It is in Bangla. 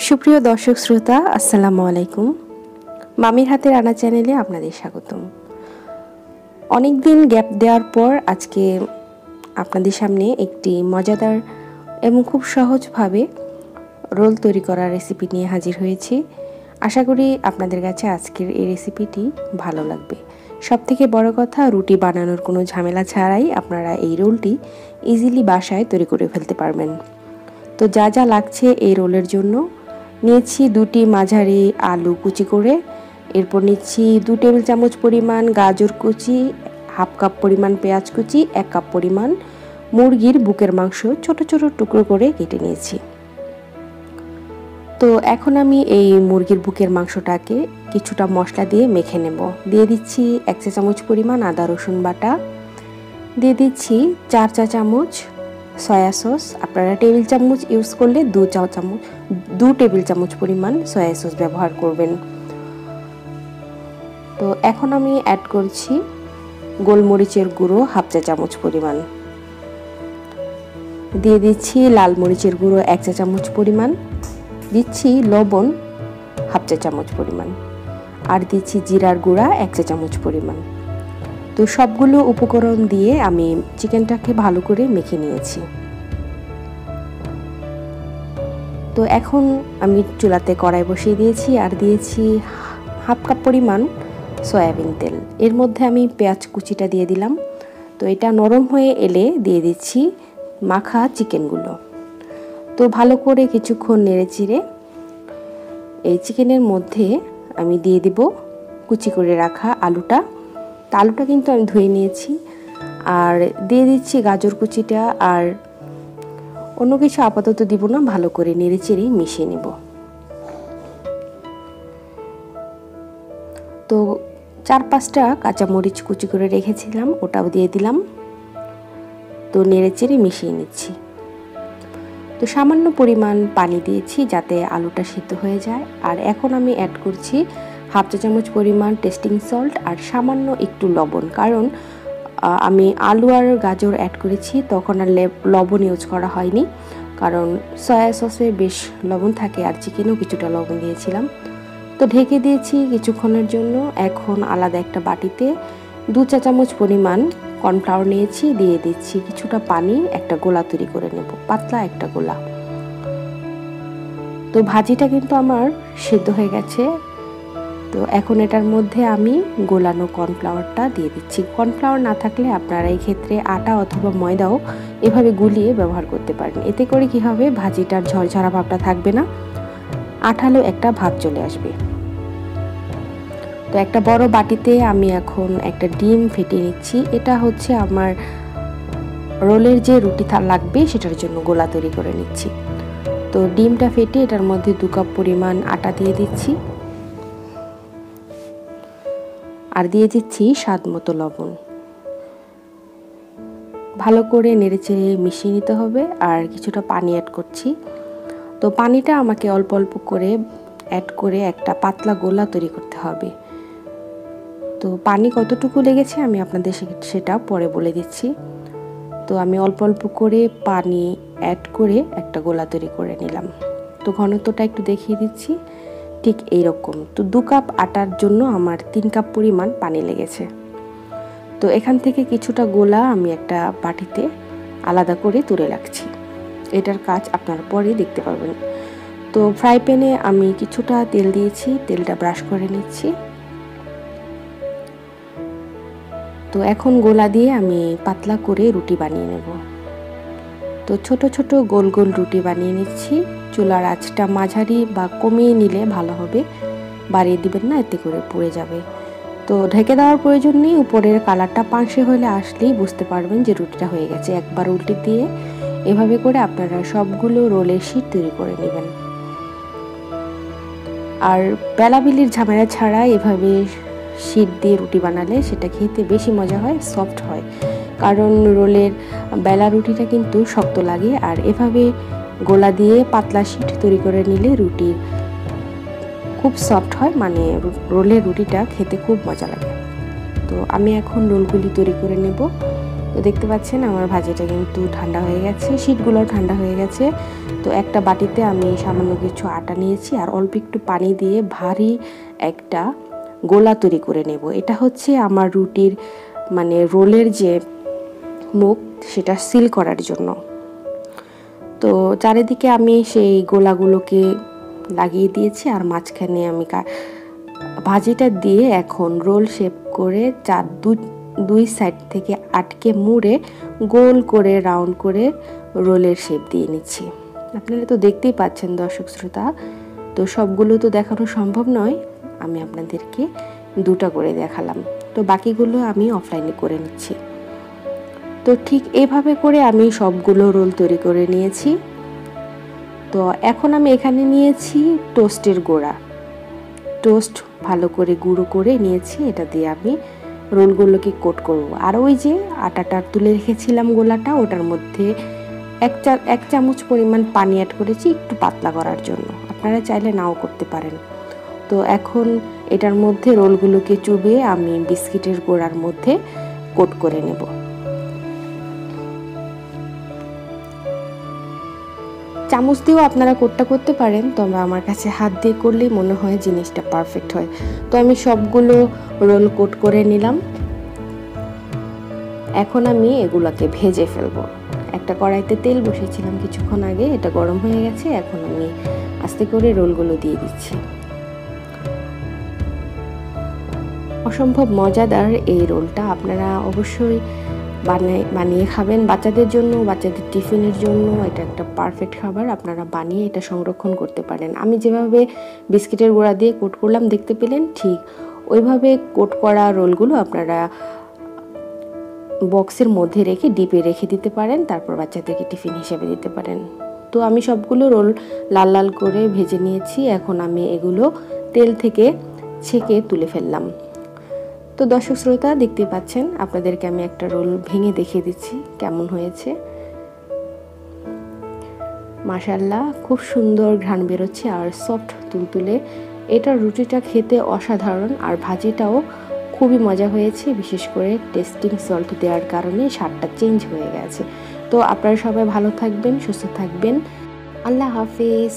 সুপ্রিয় দর্শক শ্রোতা, আসসালামু আলাইকুম। মামির হাতের রান্না চ্যানেলে আপনাদের স্বাগতম। অনেকদিন গ্যাপ দেওয়ার পর আজকে আপনাদের সামনে একটি মজাদার এবং খুব সহজভাবে রোল তৈরি করার রেসিপি নিয়ে হাজির হয়েছি। আশা করি আপনাদের কাছে আজকের এই রেসিপিটি ভালো লাগবে। সবথেকে বড় কথা, রুটি বানানোর কোনো ঝামেলা ছাড়াই আপনারা এই রোলটি ইজিলি বাসায় তৈরি করে ফেলতে পারবেন। তো যা যা লাগছে এই রোলের জন্য: নিয়েছি 2টি মাঝারি আলু কুচি করে, এরপর নিচ্ছি 2 টেবিল চামচ পরিমাণ গাজর কুচি, হাফ কাপ পরিমাণ পেঁয়াজ কুচি, 1 কাপ পরিমাণ মুরগির বুকের মাংস ছোট ছোট টুকরো করে কেটে নিয়েছি। তো এখন আমি এই মুরগির বুকের মাংসটাকে কিছুটা মশলা দিয়ে মেখে নেব। দিয়ে দিচ্ছি 1 চা চামচ পরিমাণ আদা রসুন বাটা, দিয়ে দিচ্ছি 4 চা চামচ সয়া সস। আপনারা টেবিল চামচ ইউজ করলে 2 টেবিল চামচ পরিমাণ সয়া সস ব্যবহার করবেন। তো এখন আমি অ্যাড করছি গোলমরিচের গুঁড়ো হাফ চা চামচ পরিমাণ, দিয়ে দিচ্ছি লাল মরিচের গুঁড়ো 1 চা চামচ পরিমাণ, দিচ্ছি লবণ হাফ চা চামচ পরিমাণ, আর দিচ্ছি জিরার গুঁড়া 1 চা চামচ পরিমাণ। তো সবগুলো উপকরণ দিয়ে আমি চিকেনটাকে ভালো করে মেখে নিয়েছি। তো এখন আমি চুলাতে কড়াই বসিয়ে দিয়েছি আর দিয়েছি হাফ কাপ পরিমাণ সয়াবিন তেল। এর মধ্যে আমি পেঁয়াজ কুচিটা দিয়ে দিলাম। তো এটা নরম হয়ে এলে দিয়ে দিচ্ছি মাখা চিকেনগুলো। তো ভালো করে কিছুক্ষণ নেড়েচেড়ে এই চিকেনের মধ্যে আমি দিয়ে দিব কুচি করে রাখা আলুটা। তো আলুটা কিন্তু আমি ধুয়ে নিয়েছি, আর দিয়ে দিচ্ছি গাজর কুচিটা, আর অন্য কিছু আপাতত দিব না, ভালো করে নেড়েচেড়ে মিশিয়ে নেব। তো 4-5টা কাঁচামরিচ কুচি করে রেখেছিলাম, ওটাও দিয়ে দিলাম। তো নেড়েচেড়ে মিশিয়ে নিচ্ছি। তো সামান্য পরিমাণ পানি দিয়েছি যাতে আলুটা সিদ্ধ হয়ে যায়। আর এখন আমি অ্যাড করছি হাফ চা চামচ পরিমাণ টেস্টিং সল্ট আর সামান্য একটু লবণ, কারণ আমি আলু আর গাজর অ্যাড করেছি তখন আর লবণ ইউজ করা হয়নি, কারণ সয়া সসে বেশ লবণ থাকে আর চিকেনেও কিছুটা লবণ দিয়েছিলাম। তো ঢেকে দিয়েছি কিছুক্ষণের জন্য। এখন আলাদা একটা বাটিতে 2 চা চামচ পরিমাণ কর্নফ্লাওয়ার নিয়েছি, দিয়ে দিচ্ছি কিছুটা পানি, একটা গোলা তৈরি করে নেব, পাতলা একটা গোলা। তো ভাজিটা কিন্তু আমার সিদ্ধ হয়ে গেছে। তো এখন এটার মধ্যে আমি গোলানো কর্নফ্লাওয়ারটা দিয়ে দিচ্ছি। কর্নফ্লাওয়ার না থাকলে আপনারা এই ক্ষেত্রে আটা অথবা ময়দাও এভাবে গুলিয়ে ব্যবহার করতে পারেন। এতে করে কি হবে, ভাজিটার ঝরঝরা ভাবটা থাকবে না, আঠালো একটা ভাব চলে আসবে। তো একটা বড় বাটিতে আমি এখন একটা ডিম ফেটিয়ে নিচ্ছি। এটা হচ্ছে আমার রোলের যে রুটি লাগবে সেটার জন্য গোলা তৈরি করে নিচ্ছি। তো ডিমটা ফেটে এটার মধ্যে 2 কাপ পরিমাণ আটা দিয়ে দিচ্ছি, আর দিয়ে দিচ্ছি স্বাদ মতো লবণ। ভালো করে নেড়েচেড়ে মিশিয়ে নিতে হবে, আর কিছুটা পানি অ্যাড করছি। তো পানিটা আমাকে অল্প অল্প করে অ্যাড করে একটা পাতলা গোলা তৈরি করতে হবে। তো পানি কতটুকু লেগেছে আমি আপনাদের সেটা পরে বলে দিচ্ছি। তো আমি অল্প অল্প করে পানি অ্যাড করে একটা গোলা তৈরি করে নিলাম। তো ঘনত্বটা একটু দেখিয়ে দিচ্ছি, ঠিক এইরকম। তো 2 কাপ আটার জন্য আমার 3 কাপ পরিমাণ পানি লেগেছে। তো এখান থেকে কিছুটা গোলা আমি একটা বাটিতে আলাদা করে তুলে রাখছি। এটার কাজ আপনারা পরে দেখতে পারবেন। তো ফ্রাই প্যানে আমি কিছুটা তেল দিয়েছি, তেলটা ব্রাশ করে নিচ্ছি। তো এখন গোলা দিয়ে আমি পাতলা করে রুটি বানিয়ে নেব। তো ছোট ছোট গোল গোল রুটি বানিয়ে নিচ্ছি। চুলার আঁচটা মাঝারি বা কমিয়ে নিলে ভালো হবে, বাড়িয়ে দিবেন না, এতে করে পুড়ে যাবে। তো ঢেকে দেওয়ার প্রয়োজন নেই, উপরের কালারটা পাঁচে হলে আসলেই বুঝতে পারবেন যে রুটিটা হয়ে গেছে। একবার উল্টে দিয়ে এভাবে করে আপনারা সবগুলো রোলের শীট তৈরি করে নেবেন। আর বেলাবিলির ঝামেলা ছাড়া এভাবে শীট দিয়ে রুটি বানালে সেটা খেতে বেশি মজা হয়, সফট হয়। কারণ রোলের বেলা রুটিটা কিন্তু শক্ত লাগে, আর এভাবে গোলা দিয়ে পাতলা শীট তৈরি করে নিলে রুটি খুব সফট হয়, মানে রোলের রুটিটা খেতে খুব মজা লাগে। তো আমি এখন রোলগুলি তৈরি করে নেব। তো দেখতে পাচ্ছেন আমার ভাজিটা কিন্তু ঠান্ডা হয়ে গেছে, শীটগুলোও ঠান্ডা হয়ে গেছে। তো একটা বাটিতে আমি সামান্য কিছু আটা নিয়েছি আর অল্প একটু পানি দিয়ে ভারী একটা গোলা তৈরি করে নেব। এটা হচ্ছে আমার রুটির মানে রোলের যে মুখ সেটা সিল করার জন্য। তো চারিদিকে আমি সেই গোলাগুলোকে লাগিয়ে দিয়েছি আর মাঝখানে আমি ভাজিটা দিয়ে এখন রোল শেপ করে দুই সাইড থেকে আটকে মুড়ে গোল করে রাউন্ড করে রোলের শেপ দিয়ে নিচ্ছি। আপনারা তো দেখতেই পাচ্ছেন দর্শক শ্রোতা, তো সবগুলো তো দেখানো সম্ভব নয়, আমি আপনাদেরকে দুটা করে দেখালাম। তো বাকিগুলো আমি অফলাইনে করে নিচ্ছি। তো ঠিক এইভাবে করে আমি সবগুলো রোল তৈরি করে নিয়েছি। তো এখন আমি এখানে নিয়েছি টোস্টের গোড়া, টোস্ট ভালো করে গুঁড়ো করে নিয়েছি, এটা দিয়ে আমি রোলগুলোকে কোট করব। আর ওই যে আটাটা তুলে রেখেছিলাম গোলাটা, ওটার মধ্যে এক চামচ পরিমাণ পানি অ্যাড করেছি একটু পাতলা করার জন্য, আপনারা চাইলে নাও করতে পারেন। তো এখন এটার মধ্যে রোলগুলোকে চুবিয়ে আমি বিস্কিটের গোড়ার মধ্যে কোট করে নেব। চামচ দিয়েও আপনারা কোটটা করতে পারেন, তবে আমার কাছে হাত দিয়ে করলেই মনে হয় জিনিসটা পারফেক্ট হয়। তো আমি সবগুলো রোল কোট করে নিলাম। এখন আমি এগুলোকে ভেজে ফেলবো। একটা কড়াইতে তেল বসিয়েছিলাম কিছুক্ষণ আগে, এটা গরম হয়ে গেছে। এখন আমি আস্তে করে রোলগুলো দিয়ে দিচ্ছি। অসম্ভব মজাদার এই রোলটা, আপনারা অবশ্যই বানিয়ে খাবেন বাচ্চাদের জন্য, বাচ্চাদের টিফিনের জন্য এটা একটা পারফেক্ট খাবার। আপনারা বানিয়ে এটা সংরক্ষণ করতে পারেন। আমি যেভাবে বিস্কিটের গুঁড়া দিয়ে কোট করলাম দেখতে পেলেন, ঠিক ওইভাবে কোট করা রোলগুলো আপনারা বক্সের মধ্যে রেখে ডিপে রেখে দিতে পারেন, তারপর বাচ্চাদেরকে টিফিন হিসেবে দিতে পারেন। তো আমি সবগুলো রোল লাল লাল করে ভেজে নিয়েছি। এখন আমি এগুলো তেল থেকে ছেঁকে তুলে ফেললাম। তো দর্শক শ্রোতা দেখতে পাচ্ছেন, আপনাদেরকে আমি একটা রোল ভেঙে দেখিয়ে দিচ্ছি কেমন হয়েছে। মাশাআল্লাহ, খুব সুন্দর ঘ্রাণ বেরোচ্ছে আর সফট তুলতুলে। এটার রুটিটা খেতে অসাধারণ আর ভাজিটাও খুবই মজা হয়েছে, বিশেষ করে টেস্টিং সল্ট দেওয়ার কারণে স্বাদটা চেঞ্জ হয়ে গেছে। তো আপনারা সবাই ভালো থাকবেন, সুস্থ থাকবেন। আল্লাহ হাফেজ।